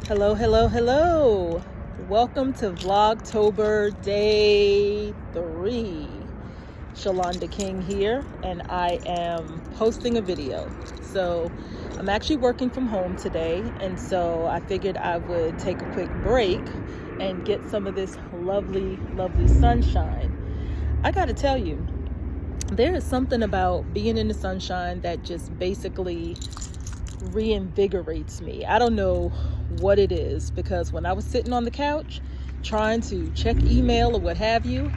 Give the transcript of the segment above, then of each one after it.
Hello, hello, hello. Welcome to Vlogtober Day 3. Shalonda King here, and I am posting a video. So I'm actually working from home today, and so I figured I would take a quick break and get some of this lovely, lovely sunshine. I gotta tell you, there is something about being in the sunshine that just basically reinvigorates me. I don't know what it is, because when I was sitting on the couch trying to check email or what have you,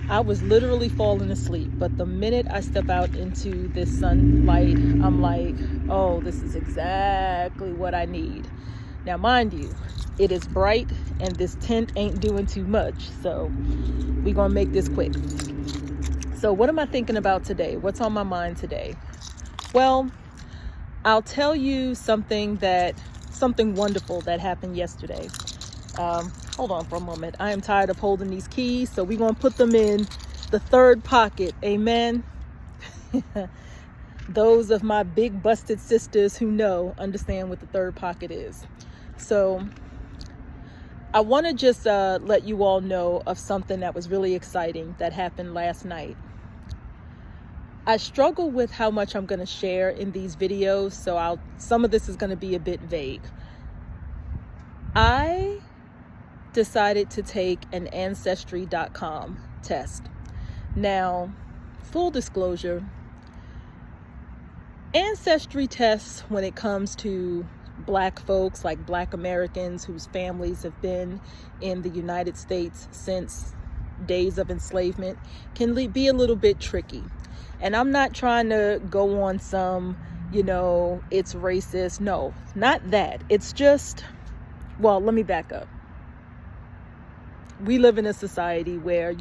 I was literally falling asleep. But the minute I step out into this sunlight, I'm like, oh, this is exactly what I need. Now, mind you, it is bright and this tent ain't doing too much, so we're gonna make this quick. So what am I thinking about today? What's on my mind today? Well, I'll tell you something wonderful that happened yesterday. Hold on for a moment. I am tired of holding these keys, so we're going to put them in the third pocket. Amen. Those of my big busted sisters who understand what the third pocket is. So I want to just let you all know of something that was really exciting that happened last night. I struggle with how much I'm going to share in these videos, so some of this is going to be a bit vague. I decided to take an ancestry.com test. Now, full disclosure, ancestry tests, when it comes to Black folks, like Black Americans whose families have been in the United States since days of enslavement, can be a little bit tricky. And I'm not trying to go on some, it's racist. No, not that. It's just, well, let me back up. We live in a society where,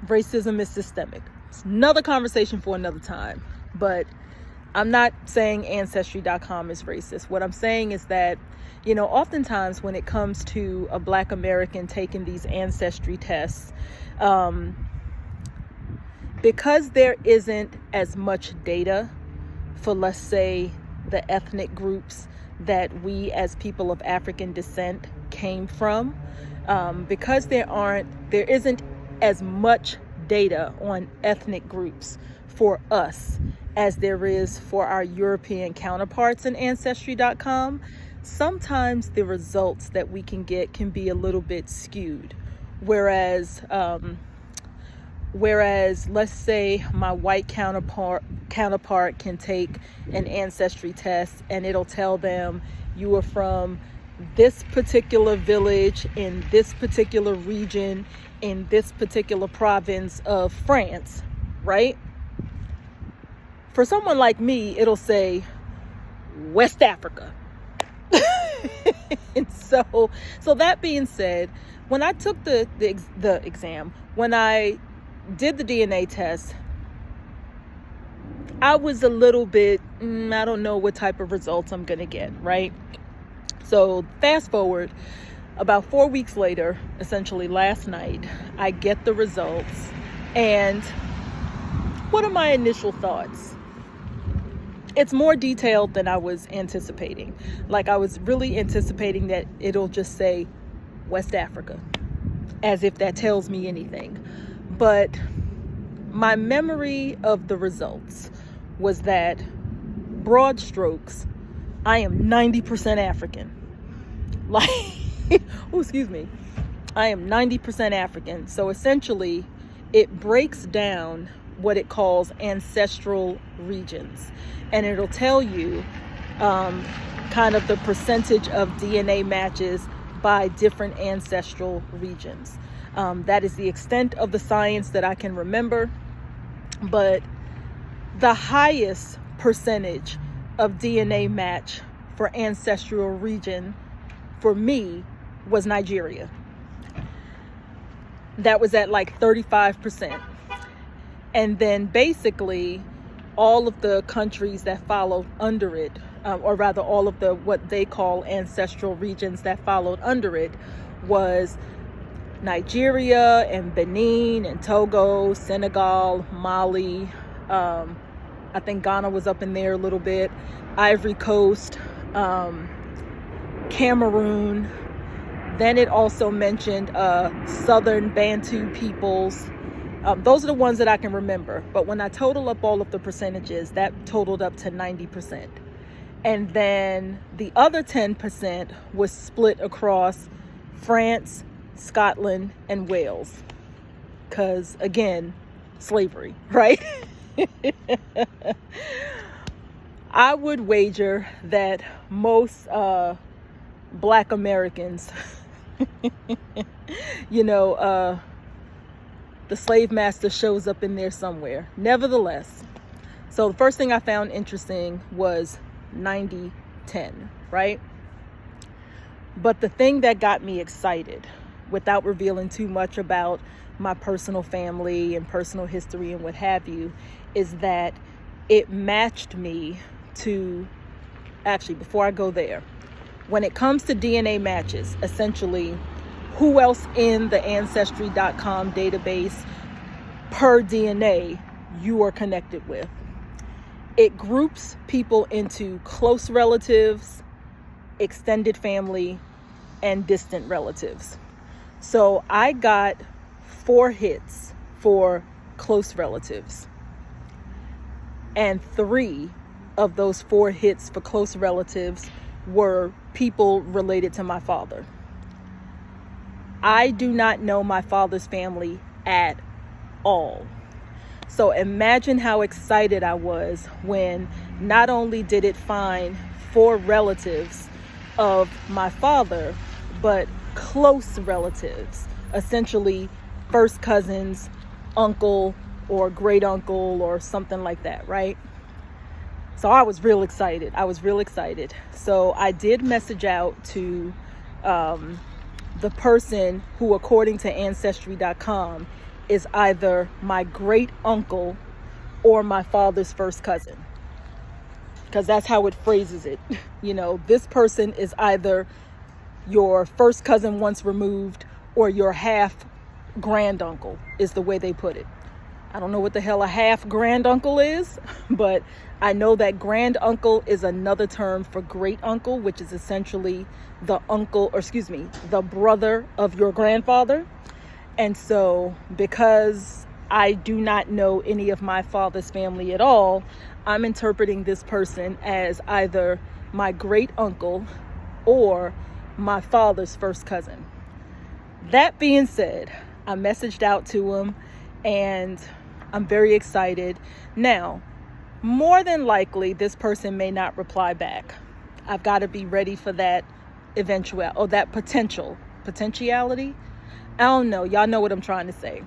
racism is systemic. It's another conversation for another time. But I'm not saying ancestry.com is racist. What I'm saying is that, oftentimes when it comes to a Black American taking these ancestry tests, because there isn't as much data for, let's say, the ethnic groups that we as people of African descent came from, because there isn't as much data on ethnic groups for us as there is for our European counterparts in ancestry.com, sometimes the results that we can get can be a little bit skewed. Whereas let's say my white counterpart can take an ancestry test and it'll tell them you are from this particular village in this particular region in this particular province of France, right? For someone like me, it'll say West Africa. And so that being said, when I took the exam, when I did the DNA test, I was a little bit, I don't know what type of results I'm going to get, right? So fast forward, about 4 weeks later, essentially last night, I get the results. And what are my initial thoughts? It's more detailed than I was anticipating. Like, I was really anticipating that it'll just say West Africa, as if that tells me anything. But my memory of the results was that, broad strokes, I am 90% African. Like, oh, excuse me. I am 90% African. So essentially, it breaks down what it calls ancestral regions. And it'll tell you kind of the percentage of DNA matches by different ancestral regions. That is the extent of the science that I can remember. But the highest percentage of DNA match for ancestral region for me was Nigeria. That was at like 35%. And then basically all of the countries that followed under it, or rather all of the what they call ancestral regions that followed under it, was Nigeria and Benin and Togo, Senegal, Mali, I think Ghana was up in there a little bit, Ivory Coast, Cameroon. Then it also mentioned Southern Bantu peoples. Those are the ones that I can remember. But when I total up all of the percentages, that totaled up to 90%. And then the other 10% was split across France, Scotland, and Wales. Because, again, slavery, right? I would wager that most Black Americans, the slave master shows up in there somewhere. Nevertheless, so the first thing I found interesting was 90-10, right? But the thing that got me excited, without revealing too much about my personal family and personal history and what have you, is that it matched me to, actually, before I go there, when it comes to DNA matches, essentially, who else in the ancestry.com database per DNA you are connected with? It groups people into close relatives, extended family, and distant relatives. So I got 4 hits for close relatives. And 3 of those 4 hits for close relatives were people related to my father. I do not know my father's family at all. So imagine how excited I was when not only did it find 4 relatives of my father, but close relatives, essentially first cousins, uncle or great uncle or something like that, right? So I was real excited. So I did message out to the person who, according to ancestry.com, is either my great uncle or my father's first cousin, because that's how it phrases it. This person is either your first cousin once removed or your half granduncle, is the way they put it. I don't know what the hell a half granduncle is, but I know that granduncle is another term for great uncle, which is essentially the brother of your grandfather. And so because I do not know any of my father's family at all, I'm interpreting this person as either my great uncle or my father's first cousin. That being said, I messaged out to him and I'm very excited. Now, more than likely, this person may not reply back. I've got to be ready for that that potentiality. I don't know. Y'all know what I'm trying to say.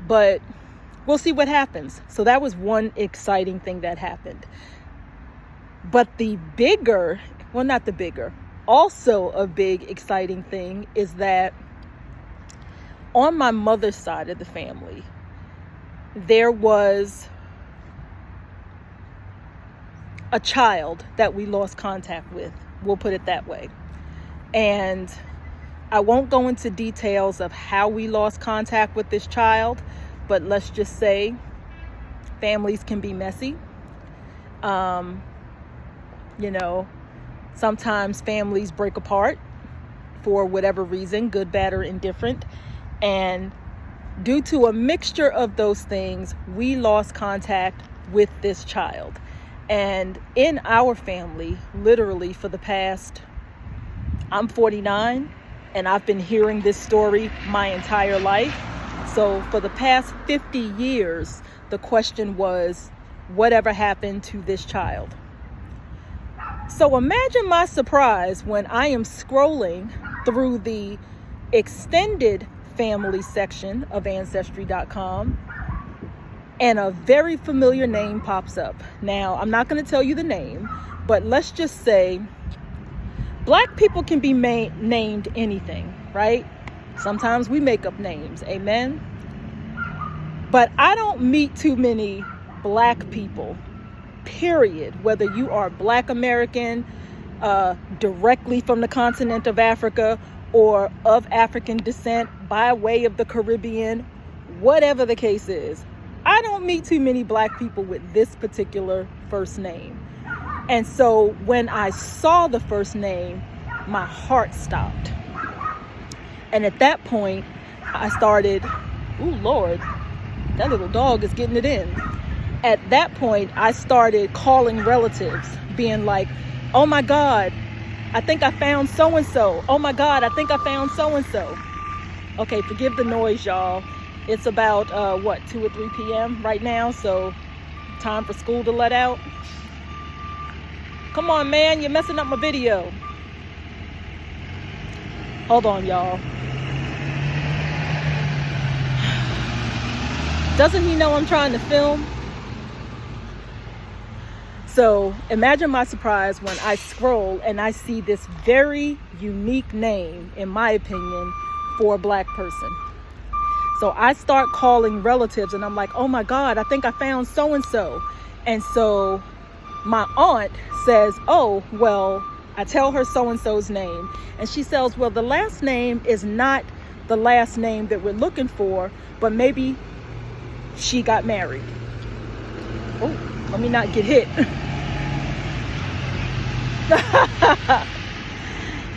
But we'll see what happens. So that was one exciting thing that happened. But also a big exciting thing is that on my mother's side of the family, there was a child that we lost contact with. We'll put it that way. And I won't go into details of how we lost contact with this child, but let's just say families can be messy. Sometimes families break apart for whatever reason, good, bad, or indifferent. And due to a mixture of those things, we lost contact with this child. And in our family, literally for the past, I'm 49, and I've been hearing this story my entire life. So for the past 50 years, the question was, whatever happened to this child? So imagine my surprise when I am scrolling through the extended family section of ancestry.com and a very familiar name pops up. Now, I'm not going to tell you the name, but let's just say Black people can be named anything, right? Sometimes we make up names, amen? But I don't meet too many Black people, period. Whether you are Black American, directly from the continent of Africa, or of African descent by way of the Caribbean, whatever the case is, I don't meet too many Black people with this particular first name. And so when I saw the first name, my heart stopped. And at that point, I started, ooh, Lord, that little dog is getting it in. At that point, I started calling relatives, being like, oh my God, I think I found so-and-so. Oh my God, I think I found so-and-so. Okay, forgive the noise, y'all. It's about, 2 or 3 p.m. right now, so time for school to let out. Come on, man, you're messing up my video. Hold on, y'all. Doesn't he know I'm trying to film? So imagine my surprise when I scroll and I see this very unique name, in my opinion, for a Black person. So I start calling relatives and I'm like, oh my God, I think I found so-and-so. And so my aunt says, oh, well, I tell her so-and-so's name. And she says, well, the last name is not the last name that we're looking for, but maybe she got married. Oh, let me not get hit.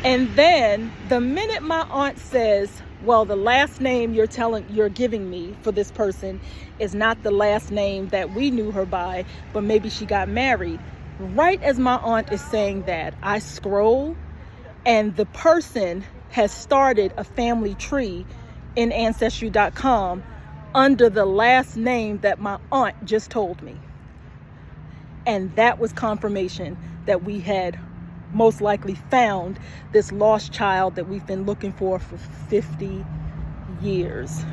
And then the minute my aunt says, well, the last name you're giving me for this person is not the last name that we knew her by, but maybe she got married. Right as my aunt is saying that, I scroll and the person has started a family tree in ancestry.com under the last name that my aunt just told me. And that was confirmation that we had most likely found this lost child that we've been looking for 50 years.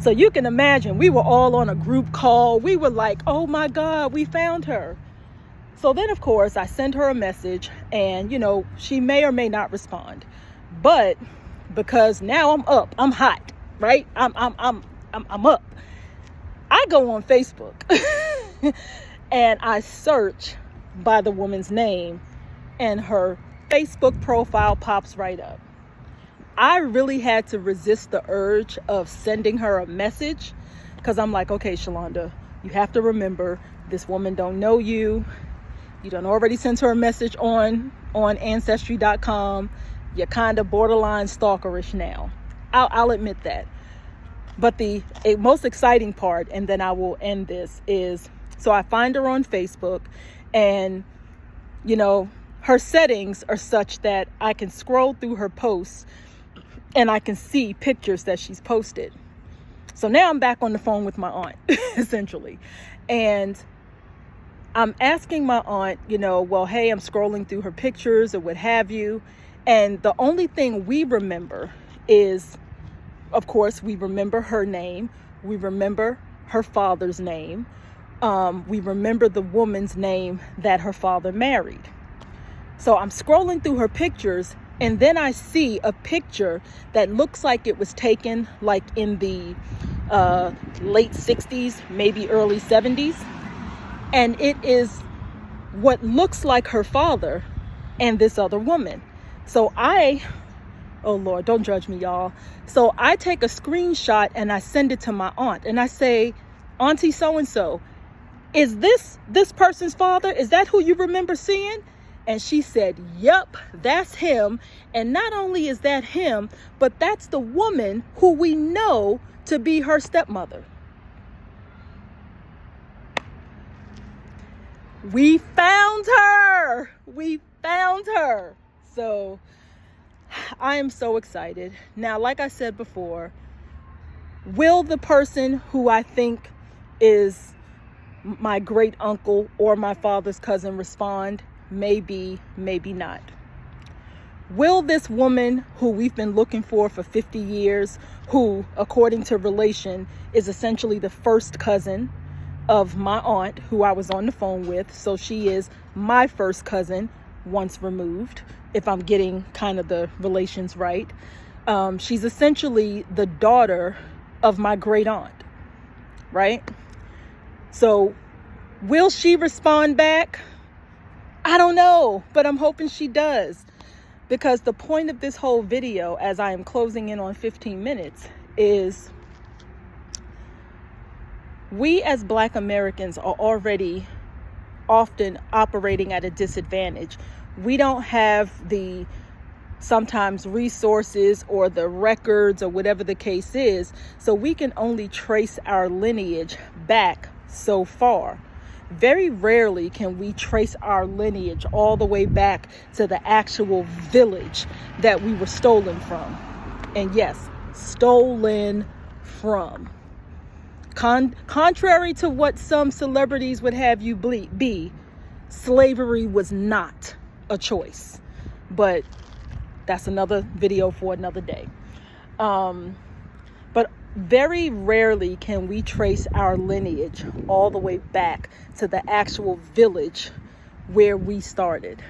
So you can imagine, we were all on a group call. We were like, oh my God, we found her. So then, of course, I send her a message and, she may or may not respond. But because now I'm up, I'm hot, right? I'm up. I go on Facebook and I search by the woman's name and her Facebook profile pops right up. I really had to resist the urge of sending her a message because I'm like, okay, Shalonda, you have to remember this woman don't know you. You done already sent her a message on ancestry.com. You're kind of borderline stalkerish now. I'll admit that. But the most exciting part, and then I will end this, is so I find her on Facebook and, her settings are such that I can scroll through her posts and I can see pictures that she's posted. So now I'm back on the phone with my aunt, essentially. And I'm asking my aunt, well, hey, I'm scrolling through her pictures or what have you. And the only thing we remember is, of course, we remember her name. We remember her father's name. We remember the woman's name that her father married. So I'm scrolling through her pictures and then I see a picture that looks like it was taken like in the late 60s, maybe early 70s. And it is what looks like her father and this other woman. So oh Lord, don't judge me, y'all. So I take a screenshot and I send it to my aunt and I say, Auntie so-and-so, is this person's father? Is that who you remember seeing? And she said, yep, that's him. And not only is that him, but that's the woman who we know to be her stepmother. We found her. We found her. So I am so excited. Now, like I said before, will the person who I think is my great uncle or my father's cousin respond? Maybe, maybe not. Will this woman who we've been looking for 50 years, who, according to relation, is essentially the first cousin of my aunt who I was on the phone with, so she is my first cousin once removed, if I'm getting kind of the relations right. She's essentially the daughter of my great aunt, right? So will she respond back? I don't know, but I'm hoping she does, because the point of this whole video, as I am closing in on 15 minutes, is we as Black Americans are already often operating at a disadvantage. We don't have the sometimes resources or the records or whatever the case is. So we can only trace our lineage back so far. Very rarely can we trace our lineage all the way back to the actual village that we were stolen from. And yes, stolen from. Contrary to what some celebrities would have you be, slavery was not a choice. But that's another video for another day. But very rarely can we trace our lineage all the way back to the actual village where we started.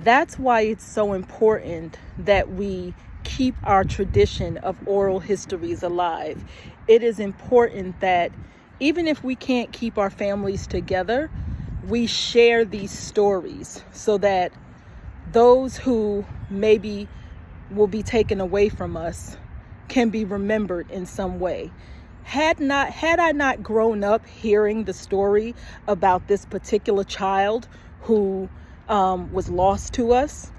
That's why it's so important that we keep our tradition of oral histories alive. It is important that even if we can't keep our families together, we share these stories so that those who maybe will be taken away from us can be remembered in some way. Had I not grown up hearing the story about this particular child who was lost to us,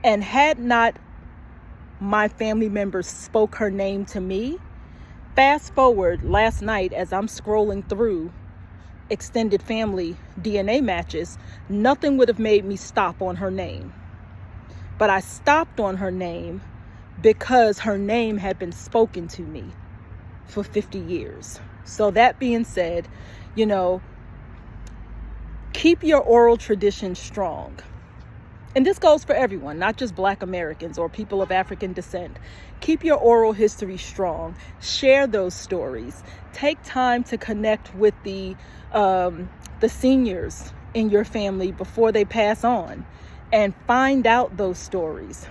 and had not my family members spoke her name to me, fast forward last night as I'm scrolling through extended family DNA matches, nothing would have made me stop on her name. But I stopped on her name because her name had been spoken to me for 50 years. So that being said, keep your oral tradition strong. And this goes for everyone, not just Black Americans or people of African descent. Keep your oral history strong. Share those stories. Take time to connect with the seniors in your family before they pass on and find out those stories.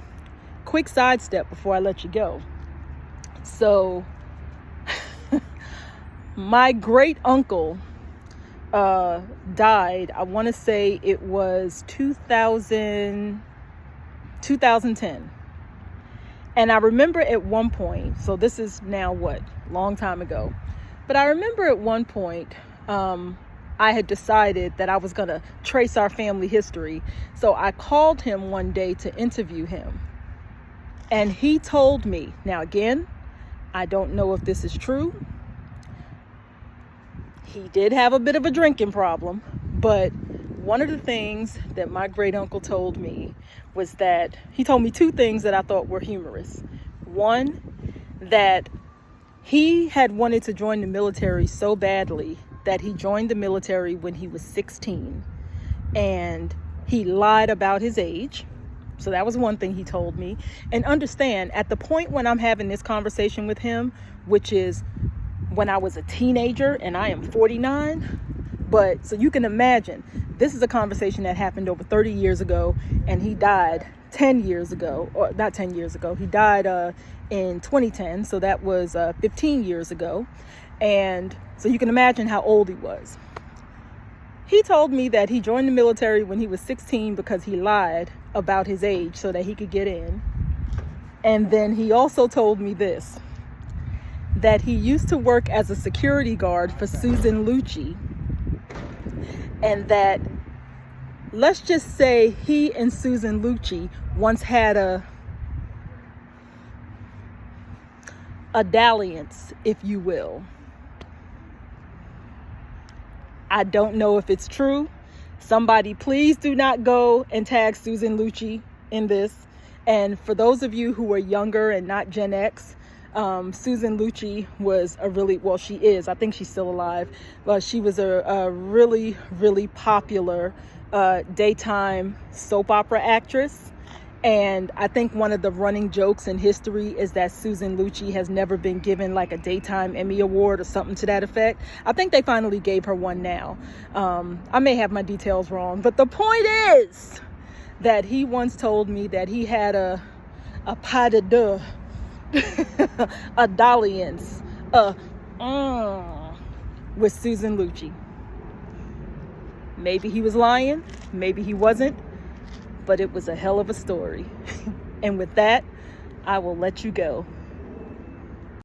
Quick sidestep before I let you go. So my great uncle died, I want to say it was 2010. And I remember at one point, so this is now long time ago, but I remember at one point, I had decided that I was going to trace our family history. So I called him one day to interview him. And he told me, now again, I don't know if this is true. He did have a bit of a drinking problem, but one of the things that my great uncle told me was that he told me two things that I thought were humorous. One, that he had wanted to join the military so badly that he joined the military when he was 16, and he lied about his age. So that was one thing he told me. And understand, at the point when I'm having this conversation with him, which is when I was a teenager, and I am 49. But so you can imagine, this is a conversation that happened over 30 years ago, and he died 10 years ago, or not 10 years ago. He died in 2010. So that was 15 years ago. And so you can imagine how old he was. He told me that he joined the military when he was 16 because he lied about his age so that he could get in. And then he also told me this, that he used to work as a security guard for Susan Lucci, and that, let's just say, he and Susan Lucci once had a dalliance, if you will. I don't know if it's true. Somebody please do not go and tag Susan Lucci in this. And for those of you who are younger and not Gen X, Susan Lucci was she is, I think she's still alive, but she was a really, really popular daytime soap opera actress. And I think one of the running jokes in history is that Susan Lucci has never been given like a daytime Emmy Award or something to that effect. I think they finally gave her one now. I may have my details wrong, but the point is that he once told me that he had a pas de deux, a dalliance, with Susan Lucci. Maybe he was lying, maybe he wasn't, but it was a hell of a story. And with that, I will let you go.